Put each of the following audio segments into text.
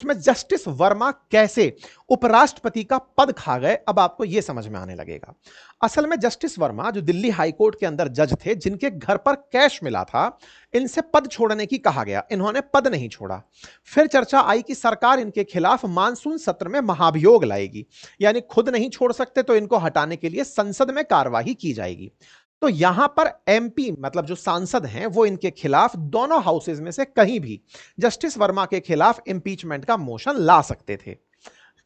में जस्टिस वर्मा कैसे उपराष्ट्रपति का पद खा गए, अब आपको यह समझ में आने लगेगा। असल में जस्टिस वर्मा जो दिल्ली हाईकोर्ट के अंदर जज थे, जिनके घर पर कैश मिला था, इनसे पद छोड़ने की कहा गया, इन्होंने पद नहीं छोड़ा। फिर चर्चा आई कि सरकार इनके खिलाफ मानसून सत्र में महाभियोग लाएगी, यानी खुद नहीं छोड़ सकते तो इनको हटाने के लिए संसद में कार्यवाही की जाएगी। तो यहां पर एमपी मतलब जो सांसद हैं वो इनके खिलाफ दोनों हाउसेज में से कहीं भी जस्टिस वर्मा के खिलाफ इंपीचमेंट का मोशन ला सकते थे।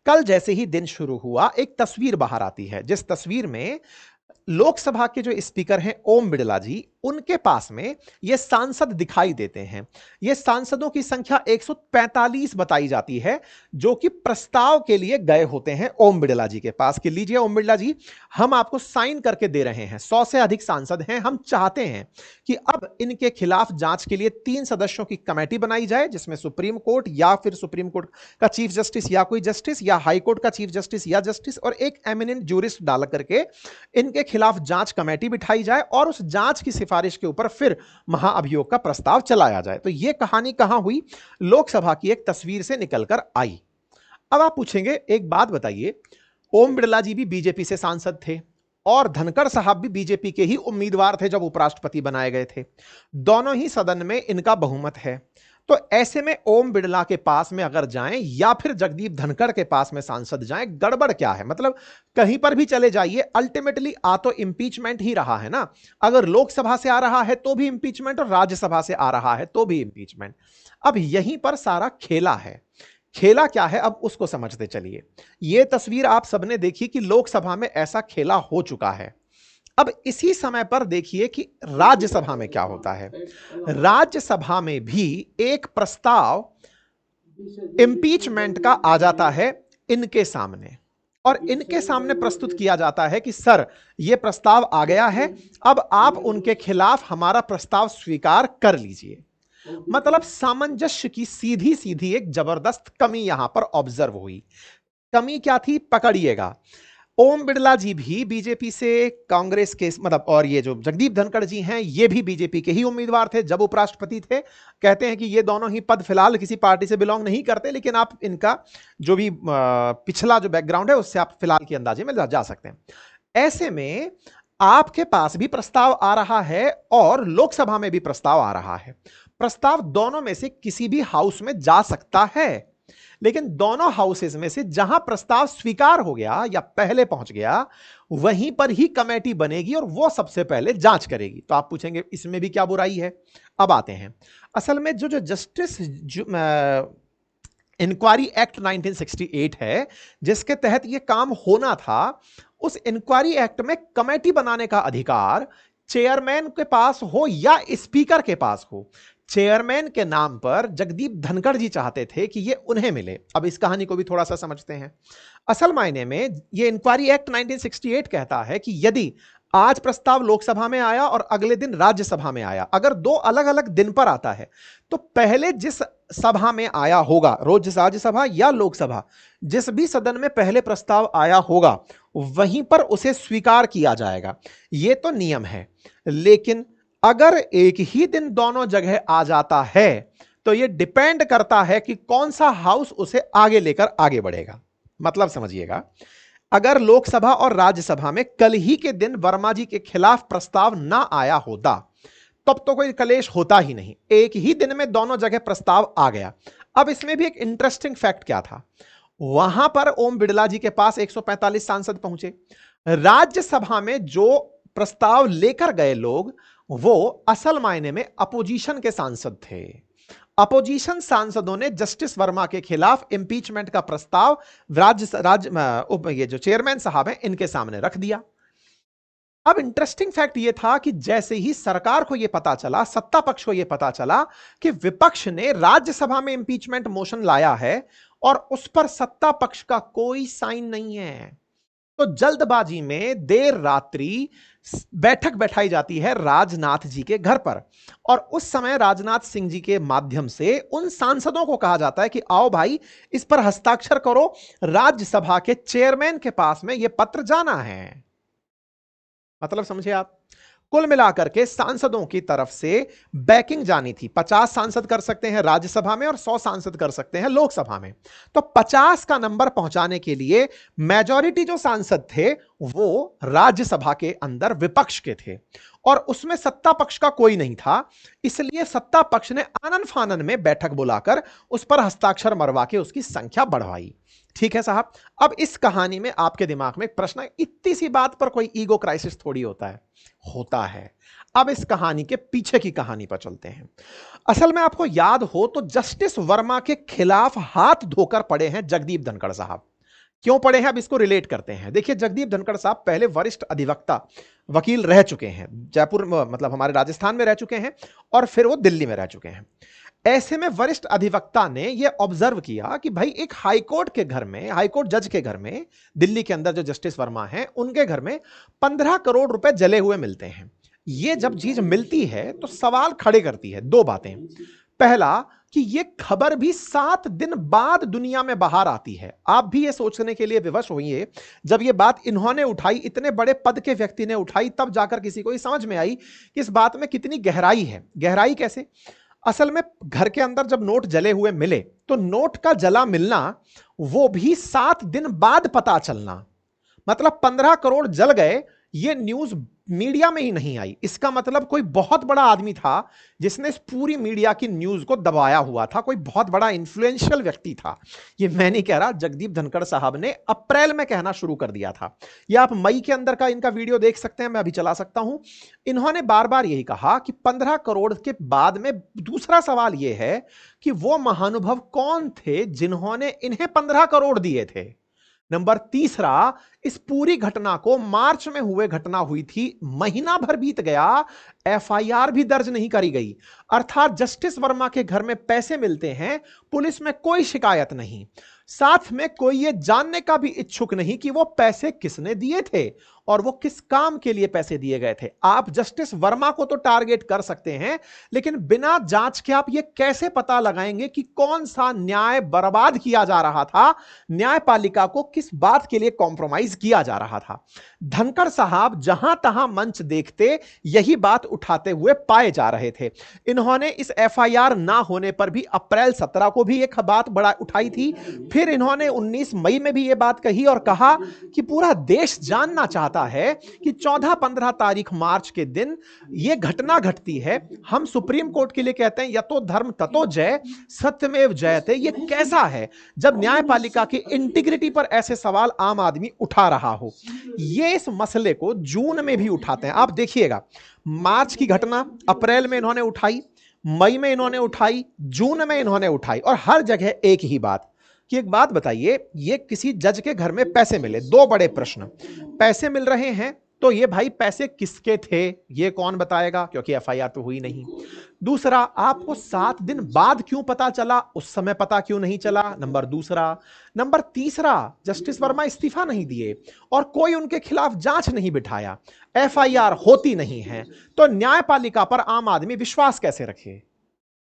कल जैसे ही दिन शुरू हुआ, एक तस्वीर बाहर आती है, जिस तस्वीर में लोकसभा के जो स्पीकर हैं ओम बिड़ला जी, उनके पास में ये सांसद दिखाई देते हैं। ये सांसदों की संख्या 145 बताई जाती है, जो कि प्रस्ताव के लिए गए होते हैं ओम बिड़ला जी के पास कि लीजिए ओम बिड़ला जी, हम आपको साइन करके दे रहे हैं, 100 से अधिक सांसद हैं, हम चाहते हैं कि अब इनके खिलाफ जांच के लिए 3 सदस्यों की कमेटी बनाई जाए, जिसमें सुप्रीम कोर्ट या फिर सुप्रीम कोर्ट का चीफ जस्टिस या कोई जस्टिस या हाई कोर्ट का चीफ जस्टिस या जस्टिस और एक एमिनेंट ज्यूरिस्ट डाल करके इनके खिलाफ जांच कमेटी बिठाई जाए और उस जांच की सिफारिश के ऊपर फिर महाअभियोग का प्रस्ताव चलाया जाए। तो यह कहानी कहां हुई? लोकसभा की एक तस्वीर से निकलकर आई। अब आप पूछेंगे, एक बात बताइए, ओम बिड़ला जी भी बीजेपी से सांसद थे और धनखड़ साहब भी बीजेपी के ही उम्मीदवार थे जब उपराष्ट्रपति बनाए गए थे। दोनों ही सदन में इनका बहुमत है। तो ऐसे में ओम बिड़ला के पास में अगर जाएं या फिर जगदीप धनखड़ के पास में सांसद जाएं, गड़बड़ क्या है? मतलब कहीं पर भी चले जाइए, अल्टीमेटली आ तो इंपीचमेंट ही रहा है ना। अगर लोकसभा से आ रहा है तो भी इंपीचमेंट और राज्यसभा से आ रहा है तो भी इंपीचमेंट। अब यहीं पर सारा खेला है। खेला क्या है, अब उसको समझते चलिए। यह तस्वीर आप सबने देखी कि लोकसभा में ऐसा खेला हो चुका है। अब इसी समय पर देखिए कि राज्यसभा में क्या होता है। राज्यसभा में भी एक प्रस्ताव इंपीचमेंट का आ जाता है इनके सामने, और इनके सामने प्रस्तुत किया जाता है कि सर, यह प्रस्ताव आ गया है, अब आप उनके खिलाफ हमारा प्रस्ताव स्वीकार कर लीजिए। मतलब सामंजस्य की सीधी सीधी एक जबरदस्त कमी यहां पर ऑब्जर्व हुई। कमी क्या थी, पकड़िएगा। ओम बिड़ला जी भी बीजेपी से, कांग्रेस के मतलब, और ये जो जगदीप धनखड़ जी हैं ये भी बीजेपी के ही उम्मीदवार थे जब उपराष्ट्रपति थे। कहते हैं कि ये दोनों ही पद फिलहाल किसी पार्टी से बिलोंग नहीं करते, लेकिन आप इनका जो भी पिछला जो बैकग्राउंड है उससे आप फिलहाल के अंदाजे में जा सकते हैं। ऐसे में आपके पास भी प्रस्ताव आ रहा है और लोकसभा में भी प्रस्ताव आ रहा है। प्रस्ताव दोनों में से किसी भी हाउस में जा सकता है, लेकिन दोनों हाउसेज में से जहां प्रस्ताव स्वीकार हो गया या पहले पहुंच गया, वहीं पर ही कमेटी बनेगी और वो सबसे पहले जांच करेगी। तो आप पूछेंगे इसमें भी क्या बुराई है? अब आते हैं, असल में जो जो जस्टिस इंक्वायरी एक्ट 1968 है, जिसके तहत यह काम होना था, उस इंक्वायरी एक्ट में कमेटी बनाने का अधिकार चेयरमैन के पास हो या स्पीकर के पास हो। चेयरमैन के नाम पर जगदीप धनखड़ जी चाहते थे कि यह उन्हें मिले। अब इस कहानी को भी थोड़ा सा समझते हैं। असल मायने में यह इंक्वायरी एक्ट 1968 कहता है कि यदि आज प्रस्ताव लोकसभा में आया और अगले दिन राज्यसभा में आया, अगर दो अलग अलग दिन पर आता है, तो पहले जिस सभा में आया होगा, रोज राज्यसभा या लोकसभा, जिस भी सदन में पहले प्रस्ताव आया होगा, वहीं पर उसे स्वीकार किया जाएगा। यह तो नियम है। लेकिन अगर एक ही दिन दोनों जगह आ जाता है, तो यह डिपेंड करता है कि कौन सा हाउस उसे आगे लेकर आगे बढ़ेगा। मतलब समझिएगा, अगर लोकसभा और राज्यसभा में कल ही के दिन वर्मा जी के खिलाफ प्रस्ताव ना आया होता, तब तो कोई कलेश होता ही नहीं। एक ही दिन में दोनों जगह प्रस्ताव आ गया। अब इसमें भी एक इंटरेस्टिंग फैक्ट क्या था, वहां पर ओम बिड़ला जी के पास 145 सांसद पहुंचे। राज्यसभा में जो प्रस्ताव लेकर गए लोग, वो असल मायने में अपोजिशन के सांसद थे। अपोजिशन सांसदों ने जस्टिस वर्मा के खिलाफ इंपीचमेंट का प्रस्ताव ये जो चेयरमैन साहब हैं इनके सामने रख दिया। अब इंटरेस्टिंग फैक्ट यह था कि जैसे ही सरकार को यह पता चला, सत्ता पक्ष को यह पता चला कि विपक्ष ने राज्यसभा में इंपीचमेंट मोशन लाया है और उस पर सत्ता पक्ष का कोई साइन नहीं है, तो जल्दबाजी में देर रात्रि बैठक बैठाई जाती है राजनाथ जी के घर पर, और उस समय राजनाथ सिंह जी के माध्यम से उन सांसदों को कहा जाता है कि आओ भाई, इस पर हस्ताक्षर करो, राज्यसभा के चेयरमैन के पास में यह पत्र जाना है। मतलब समझे आप, कुल मिलाकर के सांसदों की तरफ से बैकिंग जानी थी। 50 सांसद कर सकते हैं राज्यसभा में और 100 सांसद कर सकते हैं लोकसभा में। तो 50 का नंबर पहुंचाने के लिए मेजॉरिटी जो सांसद थे वो राज्यसभा के अंदर विपक्ष के थे और उसमें सत्ता पक्ष का कोई नहीं था। इसलिए सत्ता पक्ष ने आनन फानन में बैठक बुलाकर उस पर हस्ताक्षर मरवा के उसकी संख्या बढ़वाई। ठीक है साहब। अब इस कहानी में आपके दिमाग में एक प्रश्न है, इतनी सी बात पर कोई ईगो क्राइसिस थोड़ी होता है। अब इस कहानी के पीछे की कहानी पर चलते हैं। असल में आपको याद हो तो जस्टिस वर्मा के खिलाफ हाथ धोकर पड़े हैं जगदीप धनखड़ साहब। क्यों पड़े हैं, अब इसको रिलेट करते हैं। देखिए, जगदीप धनखड़ साहब पहले वरिष्ठ अधिवक्ता वकील रह चुके हैं, जयपुर मतलब हमारे राजस्थान में रह चुके हैं और फिर वो दिल्ली में रह चुके हैं। ऐसे में वरिष्ठ अधिवक्ता ने यह ऑब्जर्व किया कि भाई एक हाईकोर्ट के घर में, हाईकोर्ट जज के घर में, दिल्ली के अंदर जो जस्टिस वर्मा हैं उनके घर में 15 करोड़ रुपए जले हुए मिलते हैं। ये जब चीज मिलती है तो सवाल खड़े करती है दो बातें। पहला कि ये खबर भी 7 दिन बाद दुनिया में बाहर आती है। आप भी ये सोचने के लिए विवश होइए, जब ये बात इन्होंने उठाई, इतने बड़े पद के व्यक्ति ने उठाई, तब जाकर किसी को ये समझ में आई कि इस बात में कितनी गहराई है। गहराई कैसे? असल में घर के अंदर जब नोट जले हुए मिले तो नोट का जला मिलना वो भी 7 दिन बाद पता चलना, मतलब 15 करोड़ जल गए, ये न्यूज मीडिया में ही नहीं आई। इसका मतलब कोई बहुत बड़ा आदमी था जिसने इस पूरी मीडिया की न्यूज को दबाया हुआ था, कोई बहुत बड़ा इन्फ्लुएंशियल व्यक्ति था। ये मैं नहीं कह रहा, जगदीप धनखड़ साहब ने अप्रैल में कहना शुरू कर दिया था। ये आप मई के अंदर का इनका वीडियो देख सकते हैं, मैं अभी चला सकता हूं। इन्होंने बार बार यही कहा कि 15 करोड़ के बाद में दूसरा सवाल यह है कि वो महानुभव कौन थे जिन्होंने इन्हें 15 करोड़ दिए थे। नंबर तीसरा, इस पूरी घटना को मार्च में हुए घटना हुई थी, महीना भर बीत गया, एफआईआर भी दर्ज नहीं करी गई। अर्थात जस्टिस वर्मा के घर में पैसे मिलते हैं, पुलिस में कोई शिकायत नहीं, साथ में कोई ये जानने का भी इच्छुक नहीं कि वो पैसे किसने दिए थे और वो किस काम के लिए पैसे दिए गए थे। आप जस्टिस वर्मा को तो टारगेट कर सकते हैं, लेकिन बिना जांच के आप ये कैसे पता लगाएंगे कि कौन सा न्याय बर्बाद किया जा रहा था, न्यायपालिका को किस बात के लिए कॉम्प्रोमाइज किया जा रहा था। धनखड़ साहब जहां तहां मंच देखते यही बात उठाते हुए पाए जा रहे थे। इन्होंने इस एफआईआर ना होने पर भी अप्रैल 17 को भी एक बात बड़ा उठाई थी, फिर इन्होंने 19 मई में भी यह बात कही और कहा कि पूरा देश जानना चाहता है कि 14-15 तारीख मार्च के दिन यह घटना घटती है। हम सुप्रीम कोर्ट के लिए कहते हैं यतो धर्म ततो जय, सत्यमेव जयते। यह कैसा है जब न्यायपालिका की इंटीग्रिटी पर ऐसे सवाल आम आदमी उठा रहा हो। ये इस मसले को जून में भी उठाते हैं। आप देखिएगा, मार्च की घटना अप्रैल में इन्होंने उठाई, मई में इन्होंने उठाई, जून में इन्होंने उठाई, और हर जगह एक ही बात कि एक बात बताइए, ये किसी जज के घर में पैसे मिले, दो बड़े प्रश्न। पैसे मिल रहे हैं तो ये भाई पैसे किसके थे ये कौन बताएगा, क्योंकि एफआईआर तो हुई नहीं। दूसरा, आपको 7 दिन बाद क्यों पता चला, उस समय पता क्यों नहीं चला, नंबर दूसरा। नंबर तीसरा, जस्टिस वर्मा इस्तीफा नहीं दिए और कोई उनके खिलाफ जांच नहीं बिठाया, एफआईआर होती नहीं है, तो न्यायपालिका पर आम आदमी विश्वास कैसे रखे।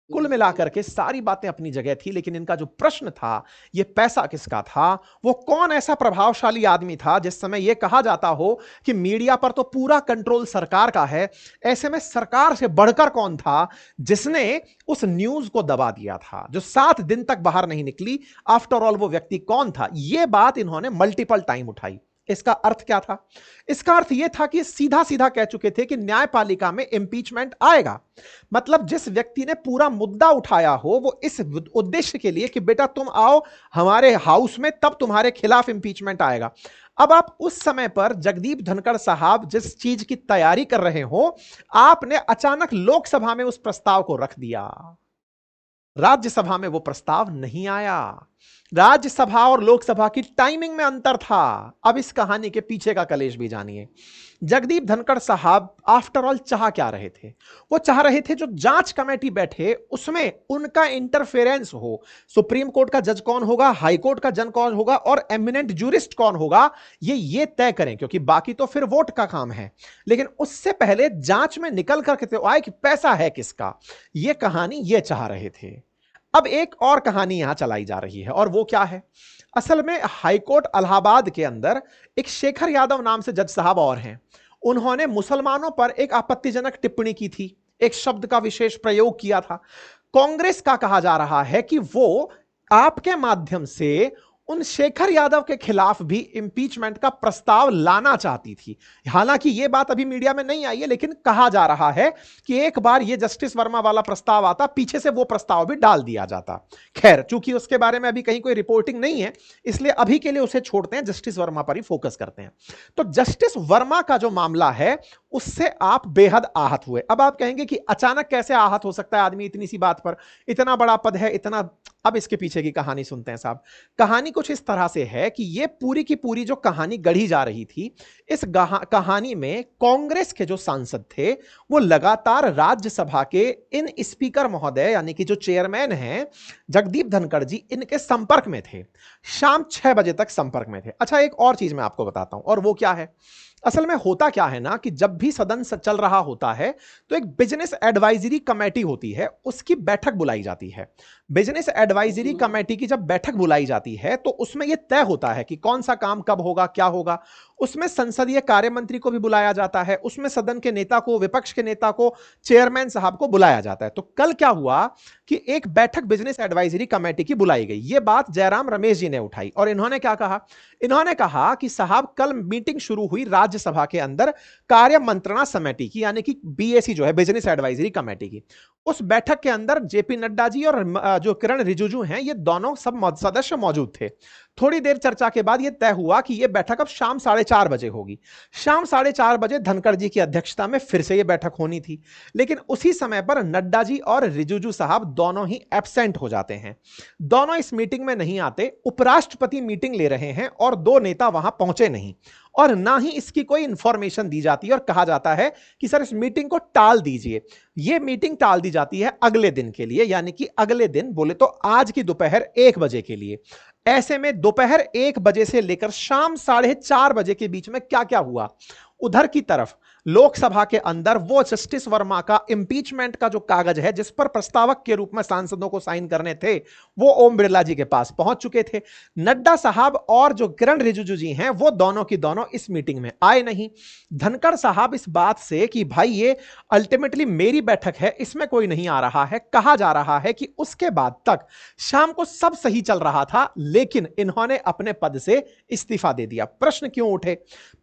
कुल मिलाकर के सारी बातें अपनी जगह थी, लेकिन इनका जो प्रश्न था, ये पैसा किसका था, वो कौन ऐसा प्रभावशाली आदमी था जिस समय यह कहा जाता हो कि मीडिया पर तो पूरा कंट्रोल सरकार का है, ऐसे में सरकार से बढ़कर कौन था जिसने उस न्यूज को दबा दिया था जो 7 दिन तक बाहर नहीं निकली। आफ्टर ऑल वो व्यक्ति कौन था, यह बात इन्होंने मल्टीपल टाइम उठाई। इसका अर्थ क्या था? इसका अर्थ यह था कि सीधा सीधा कह चुके थे कि न्यायपालिका में इंपीचमेंट आएगा। मतलब जिस व्यक्ति ने पूरा मुद्दा उठाया हो वो इस उद्देश्य के लिए कि बेटा तुम आओ हमारे हाउस में, तब तुम्हारे खिलाफ इंपीचमेंट आएगा। अब आप उस समय पर जगदीप धनखड़ साहब जिस चीज की तैयारी कर रहे हो, आपने अचानक लोकसभा में उस प्रस्ताव को रख दिया, राज्यसभा में वो प्रस्ताव नहीं आया। राज्यसभा और लोकसभा की टाइमिंग में अंतर था। अब इस कहानी के पीछे का कलेश भी जानिए। जगदीप धनखड़ साहब आफ्टर ऑल चाह क्या रहे थे? वो चाह रहे थे जो जांच कमेटी बैठे उसमें उनका इंटरफेरेंस हो। सुप्रीम कोर्ट का जज कौन होगा, हाई कोर्ट का जज कौन होगा और एमिनेंट जूरिस्ट कौन होगा, ये तय करें, क्योंकि बाकी तो फिर वोट का काम है। लेकिन उससे पहले जांच में निकल करके तो आए कि पैसा है किसका। ये कहानी ये चाह रहे थे। अब एक और कहानी यहां चलाई जा रही है, और वो क्या है? असल में हाईकोर्ट इलाहाबाद के अंदर एक शेखर यादव नाम से जज साहब और हैं। उन्होंने मुसलमानों पर एक आपत्तिजनक टिप्पणी की थी, एक शब्द का विशेष प्रयोग किया था। कांग्रेस का कहा जा रहा है कि वो आपके माध्यम से उन शेखर यादव के खिलाफ भी इंपीचमेंट का प्रस्ताव लाना चाहती थी। हालांकि यह बात अभी मीडिया में नहीं आई है, लेकिन कहा जा रहा है कि एक बार यह जस्टिस वर्मा वाला प्रस्ताव आता, पीछे से वो प्रस्ताव भी डाल दिया जाता। खैर, चूंकि उसके बारे में अभी कहीं कोई रिपोर्टिंग नहीं है, इसलिए अभी के लिए उसे छोड़ते हैं, जस्टिस वर्मा पर ही फोकस करते हैं। तो जस्टिस वर्मा का जो मामला है, उससे आप बेहद आहत हुए। अब आप कहेंगे कि अचानक कैसे आहत हो सकता है आदमी इतनी सी बात पर, इतना बड़ा पद है, इतना। अब इसके पीछे की कहानी सुनते हैं साहब। कहानी कुछ इस तरह से है कि यह पूरी की पूरी जो कहानी गढ़ी जा रही थी, इस कहानी में कांग्रेस के जो सांसद थे वो लगातार राज्यसभा के इन स्पीकर महोदय, यानी कि जो चेयरमैन हैं जगदीप धनखड़ जी, इनके संपर्क में थे। शाम 6 बजे तक संपर्क में थे। अच्छा, एक और चीज मैं आपको बताता हूं, और वो क्या है, असल में होता क्या है ना कि जब भी सदन चल रहा होता है तो एक बिजनेस एडवाइजरी कमेटी होती है, उसकी बैठक बुलाई जाती है। बिजनेस एडवाइजरी कमेटी की जब बैठक बुलाई जाती है तो उसमें यह तय होता है कि कौन सा काम कब होगा, क्या होगा। उसमें संसदीय कार्य मंत्री को भी बुलाया जाता है, उसमें सदन के नेता को, विपक्ष के नेता को, चेयरमैन साहब को बुलाया जाता है। तो कल क्या हुआ कि एक बैठक बिजनेस एडवाइजरी कमेटी की बुलाई गई। यह बात जयराम रमेश जी ने उठाई और इन्होंने क्या कहा, इन्होंने कहा कि साहब कल मीटिंग शुरू हुई राज्यसभा के अंदर कार्य मंत्रणा समिति की, यानी कि बीएसी जो है, बिजनेस एडवाइजरी कमेटी की। उस बैठक के अंदर जेपी नड्डा जी और जो किरण रिजिजू हैं, ये दोनों सब सदस्य मौजूद थे। थोड़ी देर चर्चा के बाद यह तय हुआ कि यह बैठक अब शाम 4:30 बजे होगी। शाम 4:30 बजे धनखड़ जी की अध्यक्षता में फिर से यह बैठक होनी थी, लेकिन उसी समय पर नड्डा जी और रिजिजू साहब दोनों ही एब्सेंट हो जाते हैं। दोनों इस मीटिंग में नहीं आते। उपराष्ट्रपति मीटिंग ले रहे हैं और दो नेता वहां पहुंचे नहीं, और ना ही इसकी कोई इंफॉर्मेशन दी जाती है और कहा जाता है कि सर इस मीटिंग को टाल दीजिए। यह मीटिंग टाल दी जाती है अगले दिन के लिए, यानी कि अगले दिन बोले तो आज की दोपहर 1 बजे के लिए। ऐसे में दोपहर 1 बजे से लेकर शाम 4:30 बजे के बीच में क्या क्या हुआ, उधर की तरफ लोकसभा के अंदर वो जस्टिस वर्मा का इंपीचमेंट का जो कागज है, जिस पर प्रस्तावक के रूप में सांसदों को साइन करने थे, वो ओम बिरला जी के पास पहुंच चुके थे। नड्डा साहब और जो किरण रिजिजू जी हैं, वो दोनों की दोनों इस मीटिंग में आए नहीं। धनखड़ साहब इस बात से कि भाई ये अल्टीमेटली मेरी बैठक है, इसमें कोई नहीं आ रहा है, कहा जा रहा है कि उसके बाद तक शाम को सब सही चल रहा था, लेकिन इन्होंने अपने पद से इस्तीफा दे दिया। प्रश्न क्यों उठे?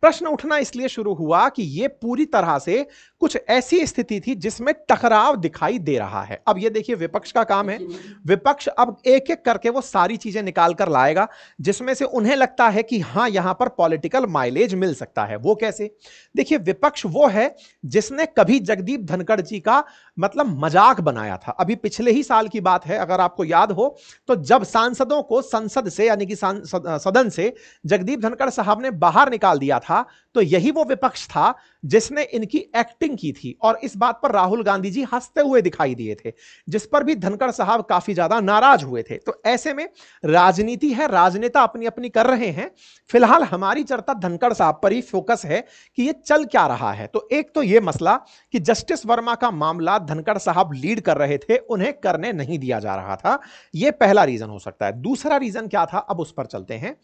प्रश्न उठना इसलिए शुरू हुआ कि यह पूरी तरह से कुछ ऐसी स्थिति थी जिसमें टकराव दिखाई दे रहा है। अब ये देखिए, विपक्ष का काम है, विपक्ष अब एक एक करके वो सारी चीजें निकाल कर लाएगा जिसमें से उन्हें लगता है कि हां यहां पर पॉलिटिकल माइलेज मिल सकता है। वो कैसे? देखिए, विपक्ष वो है जिसने कभी जगदीप धनखड़ जी का मतलब मजाक बनाया था। अभी पिछले ही साल की बात है, अगर आपको याद हो, तो जब सांसदों को संसद से, यानी कि सदन से जगदीप धनखड़ साहब ने बाहर निकाल दिया था, तो यही वो विपक्ष था जिसने इनकी एक्टिंग की थी, और इस बात पर राहुल गांधी जी हंसते हुए दिखाई दिए थे, जिस पर भी धनखड़ साहब काफी ज्यादा नाराज हुए थे। तो ऐसे में राजनीति है, राजनेता अपनी अपनी कर रहे हैं। फिलहाल हमारी चर्चा धनखड़ साहब पर ही फोकस है कि ये चल क्या रहा है। तो एक तो ये मसला कि जस्टिस वर्मा का मामला धनखड़ साहब लीड कर रहे थे, उन्हें करने नहीं दिया जा रहा था। यह पहला रीजन हो सकता है। दूसरा रीजन क्या था, अब उस पर चलते हैं।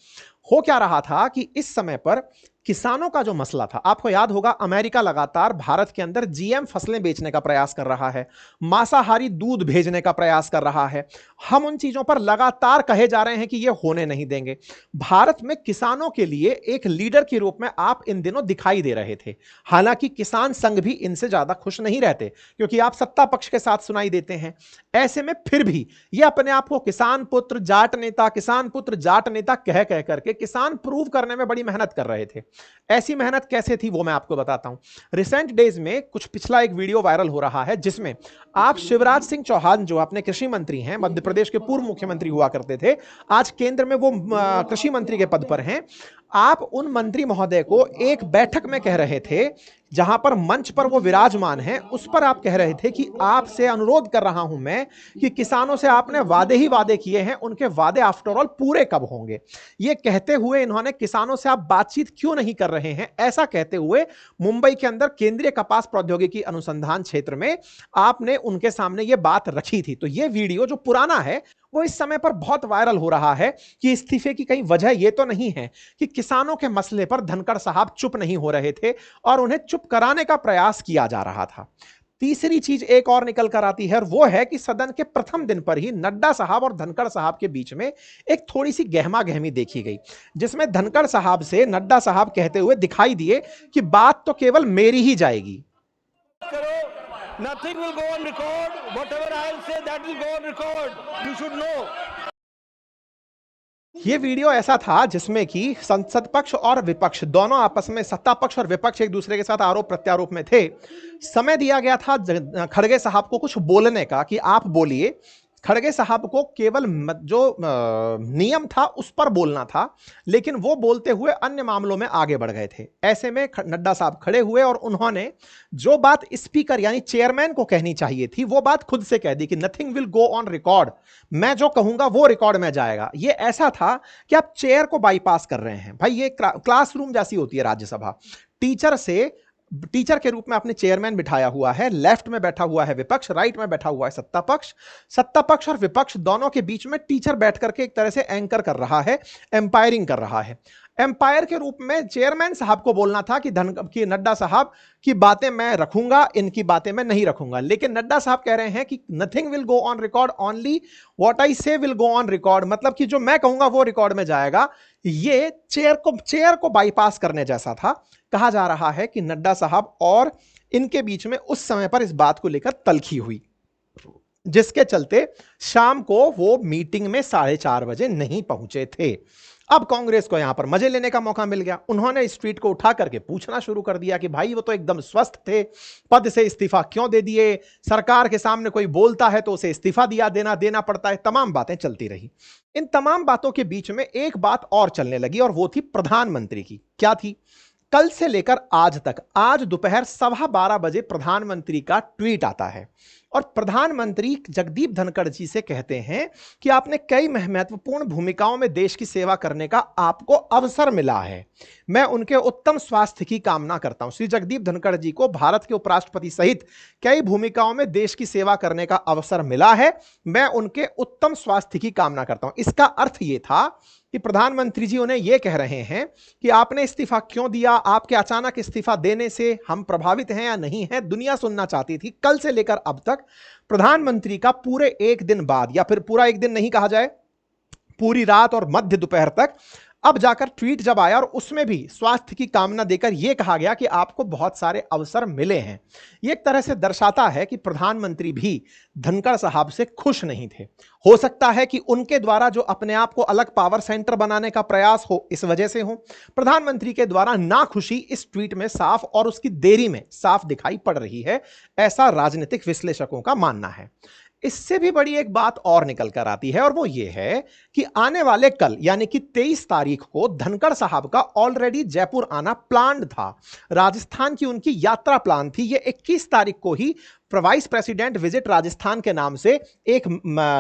हो क्या रहा था कि इस समय पर किसानों का जो मसला था, आपको याद होगा, अमेरिका लगातार भारत के अंदर जीएम फसलें बेचने का प्रयास कर रहा है, मांसाहारी दूध भेजने का प्रयास कर रहा है। हम उन चीजों पर लगातार कहे जा रहे हैं कि ये होने नहीं देंगे। भारत में किसानों के लिए एक लीडर के रूप में आप इन दिनों दिखाई दे रहे थे। हालांकि किसान संघ भी इनसे ज्यादा खुश नहीं रहते, क्योंकि आप सत्ता पक्ष के साथ सुनाई देते हैं। ऐसे में फिर भी ये अपने आप को किसान पुत्र जाट नेता, किसान पुत्र जाट नेता कह कह करके किसान प्रूव करने में बड़ी मेहनत कर रहे थे। ऐसी मेहनत कैसे थी वो मैं आपको बताता हूं। रिसेंट डेज में कुछ पिछला एक वीडियो वायरल हो रहा है जिसमें आप शिवराज सिंह चौहान, जो अपने कृषि मंत्री हैं, मध्य प्रदेश के पूर्व मुख्यमंत्री हुआ करते थे, आज केंद्र में वो कृषि मंत्री के पद पर हैं, आप उन मंत्री महोदय को एक बैठक में कह रहे थे, जहां पर मंच पर वो विराजमान हैं, उस पर आप कह रहे थे कि आपसे अनुरोध कर रहा हूं मैं कि किसानों से आपने वादे ही वादे किए हैं, उनके वादे आफ्टर ऑल पूरे कब होंगे। ये कहते हुए इन्होंने किसानों से आप बातचीत क्यों नहीं कर रहे हैं, ऐसा कहते हुए मुंबई के अंदर केंद्रीय कपास प्रौद्योगिकी अनुसंधान क्षेत्र में आपने उनके सामने ये बात रखी थी। तो ये वीडियो जो पुराना है वो इस समय पर बहुत वायरल हो रहा है कि इस्तीफे की कहीं वजह यह तो नहीं है कि किसानों के मसले पर धनखड़ साहब चुप नहीं हो रहे थे और उन्हें चुप कराने का प्रयास किया जा रहा था। तीसरी चीज एक और निकल कर आती है और वो है कि सदन के प्रथम दिन पर ही नड्डा साहब और धनखड़ साहब के बीच में एक थोड़ी सी गहमा गहमी देखी गई, जिसमें धनखड़ साहब से नड्डा साहब कहते हुए दिखाई दिए कि बात तो केवल मेरी ही जाएगी। Nothing will go on record. Whatever I'll say, that will go on record. You should know. ये वीडियो ऐसा था जिसमें कि संसद पक्ष और विपक्ष दोनों आपस में, सत्ता पक्ष और विपक्ष एक दूसरे के साथ आरोप प्रत्यारोप में थे। समय दिया गया था खड़गे साहब को कुछ बोलने का कि आप बोलिए। खड़गे साहब को केवल जो नियम था उस पर बोलना था, लेकिन वो बोलते हुए अन्य मामलों में आगे बढ़ गए थे। ऐसे में नड्डा साहब खड़े हुए और उन्होंने जो बात स्पीकर यानी चेयरमैन को कहनी चाहिए थी वो बात खुद से कह दी कि nothing will go on record, मैं जो कहूंगा वो रिकॉर्ड में जाएगा। ये ऐसा था कि आप चेयर को बाईपास कर रहे हैं। भाई ये क्लासरूम जैसी होती है राज्यसभा। टीचर के रूप में अपने चेयरमैन बिठाया हुआ है, लेफ्ट में बैठा हुआ है विपक्ष, राइट में बैठा हुआ है सत्ता पक्ष। सत्ता पक्ष और विपक्ष दोनों के बीच में टीचर बैठ करके एक तरह से एंकर कर रहा है, एम्पायरिंग कर रहा है। एम्पायर के रूप में चेयरमैन साहब को बोलना था कि नड्डा साहब की बातें मैं रखूंगा, इनकी बातें मैं नहीं रखूंगा। लेकिन नड्डा साहब कह रहे हैं कि nothing will go on record, only what I से विल गो ऑन रिकॉर्ड, मतलब कि जो मैं कहूंगा वो रिकॉर्ड में जाएगा। ये चेयर को बाईपास करने जैसा था। कहा जा रहा है कि नड्डा साहब और इनके बीच में उस समय पर इस बात को लेकर तलखी हुई, जिसके चलते शाम को वो मीटिंग में 4:30 बजे नहीं पहुंचे थे। अब कांग्रेस को यहां पर मजे लेने का मौका मिल गया। उन्होंने इस ट्वीट को उठा करके पूछना शुरू कर दिया कि भाई वो तो एकदम स्वस्थ थे, पद से इस्तीफा क्यों दे दिए, सरकार के सामने कोई बोलता है तो उसे इस्तीफा देना पड़ता है। तमाम बातें चलती रही। इन तमाम बातों के बीच में एक बात और चलने लगी और वो थी प्रधानमंत्री की। क्या थी? कल से लेकर आज तक, आज दोपहर 12:15 बजे प्रधानमंत्री का ट्वीट आता है और प्रधानमंत्री जगदीप धनखड़ जी से कहते हैं कि आपने कई महत्वपूर्ण भूमिकाओं में देश की सेवा करने का आपको अवसर मिला है। मैं उनके उत्तम स्वास्थ्य की कामना करता हूं। श्री जगदीप धनखड़ जी को भारत के उपराष्ट्रपति सहित कई भूमिकाओं में देश की सेवा करने का अवसर मिला है। मैं उनके उत्तम स्वास्थ्य की कामना करता हूं। इसका अर्थ यह था कि प्रधानमंत्री जी उन्हें यह कह रहे हैं कि आपने इस्तीफा क्यों दिया, आपके अचानक इस्तीफा देने से हम प्रभावित हैं या नहीं हैं, दुनिया सुनना चाहती थी। कल से लेकर अब तक प्रधानमंत्री का पूरे एक दिन बाद, या फिर पूरा एक दिन नहीं कहा जाए, पूरी रात और मध्य दोपहर तक अब जाकर ट्वीट जब आया और उसमें भी स्वास्थ्य की कामना देकर यह कहा गया कि आपको बहुत सारे अवसर मिले हैं। यह एक तरह से दर्शाता है कि प्रधानमंत्री भी धनखड़ साहब से खुश नहीं थे। हो सकता है कि उनके द्वारा जो अपने आप को अलग पावर सेंटर बनाने का प्रयास हो, इस वजह से हो। प्रधानमंत्री के द्वारा नाखुशी इस ट्वीट में साफ और उसकी देरी में साफ दिखाई पड़ रही है, ऐसा राजनीतिक विश्लेषकों का मानना है। इससे भी बड़ी एक बात और निकल कर आती है और वो ये है कि आने वाले कल यानी कि 23 तारीख को धनखड़ साहब का ऑलरेडी जयपुर आना प्लान्ड था। राजस्थान की उनकी यात्रा प्लान थी। ये 21 तारीख को ही वाइस प्रेसिडेंट विजिट राजस्थान के नाम से एक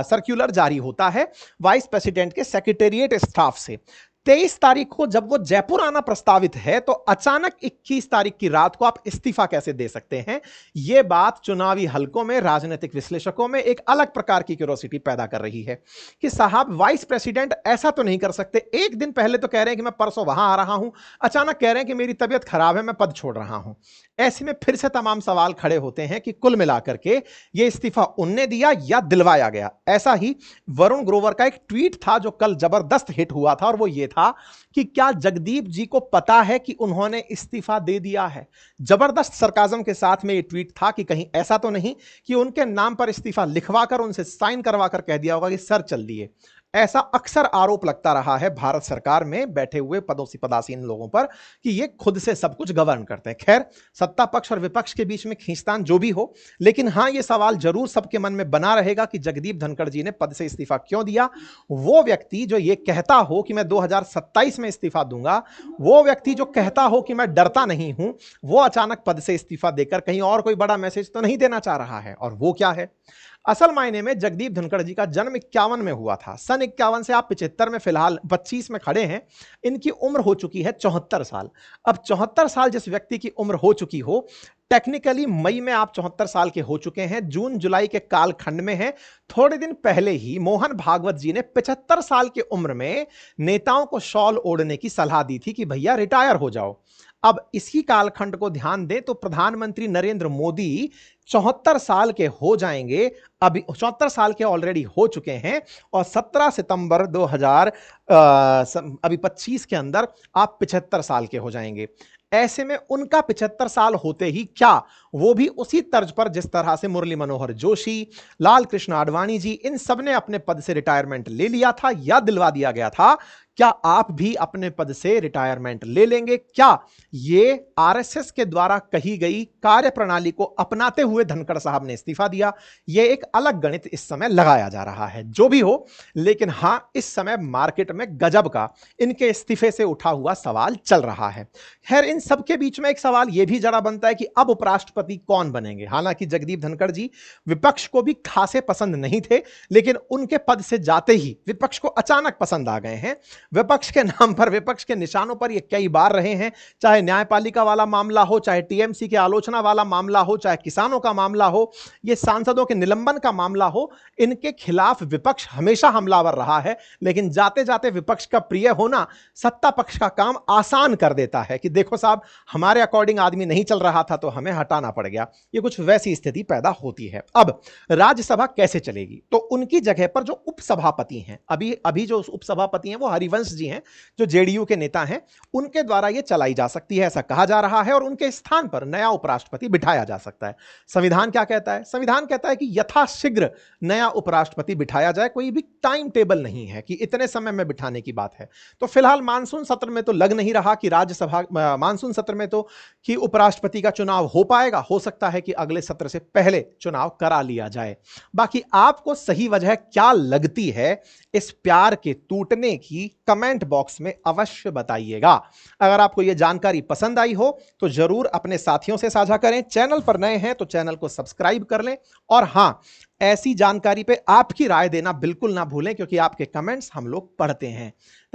सर्कुलर जारी होता है वाइस प्रेसिडेंट के सेक्रेटेरिएट स्टाफ से। 23 तारीख को जब वो जयपुर आना प्रस्तावित है तो अचानक 21 तारीख की रात को आप इस्तीफा कैसे दे सकते हैं? यह बात चुनावी हलकों में, राजनीतिक विश्लेषकों में एक अलग प्रकार की क्यूरोसिटी पैदा कर रही है कि साहब वाइस प्रेसिडेंट ऐसा तो नहीं कर सकते। एक दिन पहले तो कह रहे हैं कि मैं परसों वहां आ रहा हूं, अचानक कह रहे हैं कि मेरी तबीयत खराब है, मैं पद छोड़ रहा हूं। ऐसे में फिर से तमाम सवाल खड़े होते हैं कि कुल मिलाकर के यह इस्तीफा उनने दिया या दिलवाया गया। ऐसा ही वरुण ग्रोवर का एक ट्वीट था जो कल जबरदस्त हिट हुआ था और वो ये था कि क्या जगदीप जी को पता है कि उन्होंने इस्तीफा दे दिया है? जबरदस्त सरकाजम के साथ में ये ट्वीट था कि कहीं ऐसा तो नहीं कि उनके नाम पर इस्तीफा लिखवाकर उनसे साइन करवाकर कह दिया होगा कि सर चल दिए। ऐसा अक्सर आरोप लगता रहा है भारत सरकार में बैठे हुए पदासीन लोगों पर कि ये खुद से सब कुछ गवर्न करते हैं। खैर, सत्ता पक्ष और विपक्ष के बीच में खींचतान जो भी हो, लेकिन हां, ये सवाल जरूर सबके मन में बना रहेगा कि जगदीप धनखड़ जी ने पद से इस्तीफा क्यों दिया। वो व्यक्ति जो ये कहता हो कि मैं 2027 में इस्तीफा दूंगा, वो व्यक्ति जो कहता हो कि मैं डरता नहीं हूं, वो अचानक पद से इस्तीफा देकर कहीं और कोई बड़ा मैसेज तो नहीं देना चाह रहा है। और वो क्या है? असल मायने में जगदीप धनखड़ जी का जन्म 51 में हुआ था। सन 51 से आप 75 में, फिलहाल 25 में खड़े हैं। इनकी उम्र हो चुकी है 74 साल। अब 74 साल जिस व्यक्ति की उम्र हो चुकी हो, टेक्निकली मई में आप 74 साल के हो चुके हैं, जून जुलाई के कालखंड में हैं। थोड़े दिन पहले ही मोहन भागवत जी ने 75 साल की उम्र में नेताओं को शॉल ओढ़ने की सलाह दी थी कि भैया रिटायर हो जाओ। अब इसी कालखंड को ध्यान दें तो प्रधानमंत्री नरेंद्र मोदी 74 साल के हो जाएंगे, अभी 74 साल के ऑलरेडी हो चुके हैं, और 17 सितंबर 2000 अभी 25 के अंदर आप 75 साल के हो जाएंगे। ऐसे में उनका 75 साल होते ही क्या, वो भी उसी तर्ज पर जिस तरह से मुरली मनोहर जोशी, लाल कृष्ण आडवाणी जी, इन सब ने अपने पद से रिटायरमेंट ले लिया था या दिलवा दिया गया था, क्या आप भी अपने पद से रिटायरमेंट ले लेंगे? क्या ये आरएसएस के द्वारा कही गई कार्यप्रणाली को अपनाते हुए धनखड़ साहब ने इस्तीफा दिया? ये एक अलग गणित इस समय लगाया जा रहा है। जो भी हो, लेकिन हां, इस समय मार्केट में गजब का इनके इस्तीफे से उठा हुआ सवाल चल रहा है। खैर, इन सबके बीच में एक सवाल यह भी जड़ा बनता है कि अब उपराष्ट्रपति कौन बनेंगे। हालांकि जगदीप धनखड़ जी विपक्ष को भी खासे पसंद नहीं थे, लेकिन उनके पद से जाते ही विपक्ष को अचानक पसंद आ गए हैं। विपक्ष के नाम पर, विपक्ष के निशानों पर ये कई बार रहे हैं, चाहे न्यायपालिका वाला मामला हो, चाहे टीएमसी के आलोचना वाला मामला हो, चाहे किसानों का मामला हो, ये सांसदों के निलंबन का मामला हो, इनके खिलाफ विपक्ष हमेशा हमलावर रहा है। लेकिन जाते जाते विपक्ष का प्रिय होना सत्ता पक्ष का काम आसान कर देता है कि देखो साहब, हमारे अकॉर्डिंग आदमी नहीं चल रहा था तो हमें हटाना पड़ गया। ये कुछ वैसी स्थिति पैदा होती है। अब राज्यसभा कैसे चलेगी? तो उनकी जगह पर जो उपसभापति हैं, अभी जो उपसभापति हैं वो हरिवंश जी हैं, जो जेडीयू के नेता हैं, उनके द्वारा ये चलाई जा सकती है, ऐसा कहा जा रहा है, और उनके स्थान पर नया उपराष्ट्रपति बिठाया जा सकता है। संविधान क्या कहता है? संविधान कहता है कि यथाशीघ्र नया उपराष्ट्रपति बिठाया जाए। कोई भी टाइम टेबल नहीं है कि इतने समय में बिठाने की बात है। तो फिलहाल मानसून सत्र में तो लग नहीं रहा कि राज्यसभा, मानसून सत्र में तो कि उपराष्ट्रपति का चुनाव हो पाएगा। हो सकता है कि अगले सत्र से पहले चुनाव करा लिया जाए। बाकी आपको सही वजह क्या लगती है इस प्यार के टूटने की, कमेंट बॉक्स में अवश्य बताइएगा। अगर आपको यह जानकारी पसंद आई हो तो जरूर अपने साथियों से साझा करें। चैनल पर नए हैं तो चैनल को सब्सक्राइब कर लें, और हां, ऐसी जानकारी पे आपकी राय देना बिल्कुल ना भूलें, क्योंकि आपके कमेंट्स हम लोग पढ़ते हैं।